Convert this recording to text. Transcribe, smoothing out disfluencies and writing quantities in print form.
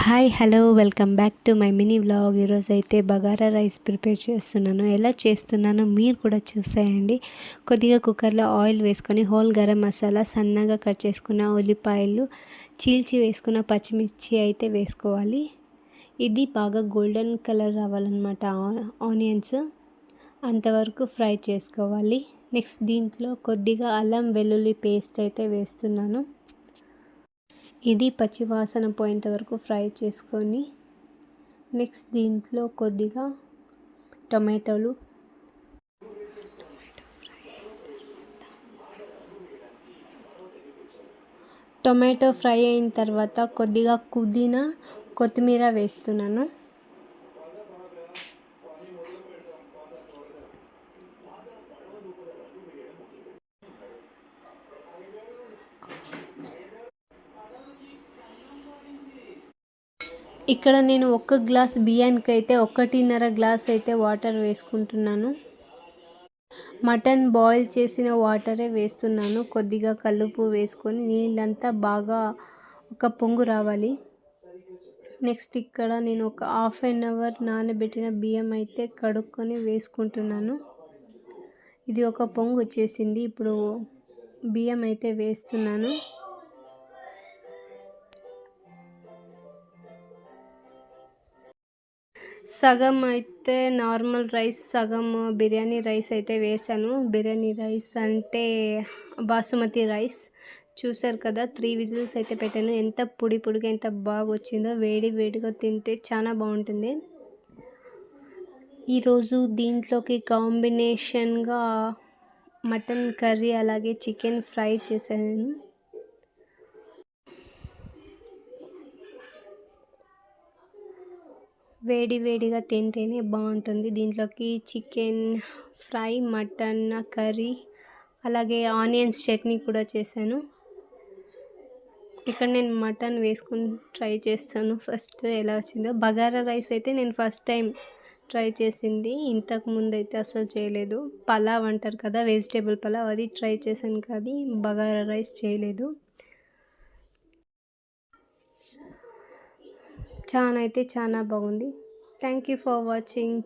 Hi hello welcome back to my mini vlog. ఈరోజు అయితే bagara rice prepare చేస్తున్నాను. ఎలా చేస్తున్నానో మీరు కూడా చూసేయండి. కొద్దిగా కుక్కర్లో ఆయిల్ వేసుకొని హోల్ గరం మసాలా, సన్నగా కట్ చేసుకున్న ఉల్లిపాయలు, చీల్చి వేసుకున్న పచ్చిమిర్చి అయితే వేసుకోవాలి. ఇది బాగా గోల్డెన్ కలర్ రావాలన్నమాట. ఆనియన్స్ అంతవరకు ఫ్రై చేసుకోవాలి. నెక్స్ట్ దీంట్లో కొద్దిగా అల్లం వెల్లుల్లి పేస్ట్ అయితే వేస్తున్నాను. ఇది పచ్చివాసన పోయేంత వరకు ఫ్రై చేసుకొని నెక్స్ట్ దీంట్లో కొద్దిగా టొమాటోలు టొమాటో ఫ్రై అయిన తర్వాత కొద్దిగా పుదీనా, కొత్తిమీర వేస్తున్నాను. ఇక్కడ నేను 1 గ్లాస్ బియ్యానికి అయితే 1.5 గ్లాస్ అయితే వాటర్ వేసుకుంటున్నాను. మటన్ బాయిల్ చేసిన వాటరే వేస్తున్నాను. కొద్దిగా కల్లుప్పు వేసుకొని నీళ్ళంతా బాగా ఒక పొంగు రావాలి. నెక్స్ట్ ఇక్కడ నేను ఒక ½ అవర్ నానబెట్టిన బియ్యం అయితే కడుక్కొని వేసుకుంటున్నాను. ఇది ఒక పొంగు వచ్చేసింది. ఇప్పుడు బియ్యం అయితే వేస్తున్నాను. సగం అయితే నార్మల్ రైస్, సగం బిర్యానీ రైస్ అయితే వేసాను. బిర్యానీ రైస్ అంటే బాసుమతి రైస్. చూసారు కదా, 3 విజిల్స్ అయితే పెట్టాను. ఎంత పొడిగా ఎంత బాగా వచ్చిందో. వేడిగా తింటే చాలా బాగుంటుంది. ఈరోజు దీంట్లోకి కాంబినేషన్గా మటన్ కర్రీ అలాగే చికెన్ ఫ్రై చేశాను. వేడిగా తింటేనే బాగుంటుంది. దీంట్లోకి చికెన్ ఫ్రై, మటన్ కర్రీ అలాగే ఆనియన్స్ చట్నీ కూడా చేశాను. ఇక్కడ నేను మటన్ వేసుకొని ట్రై చేస్తాను ఫస్ట్ ఎలా వచ్చిందో. బగారా రైస్ అయితే నేను ఫస్ట్ టైం ట్రై చేసింది. ఇంతకు ముందు అయితే అసలు చేయలేదు. పలావ్ అంటారు కదా, వెజిటేబుల్ పలావ్, అది ట్రై చేశాను కానీ బగారా రైస్ చేయలేదు. చాలా బాగుంది. Thank you for watching.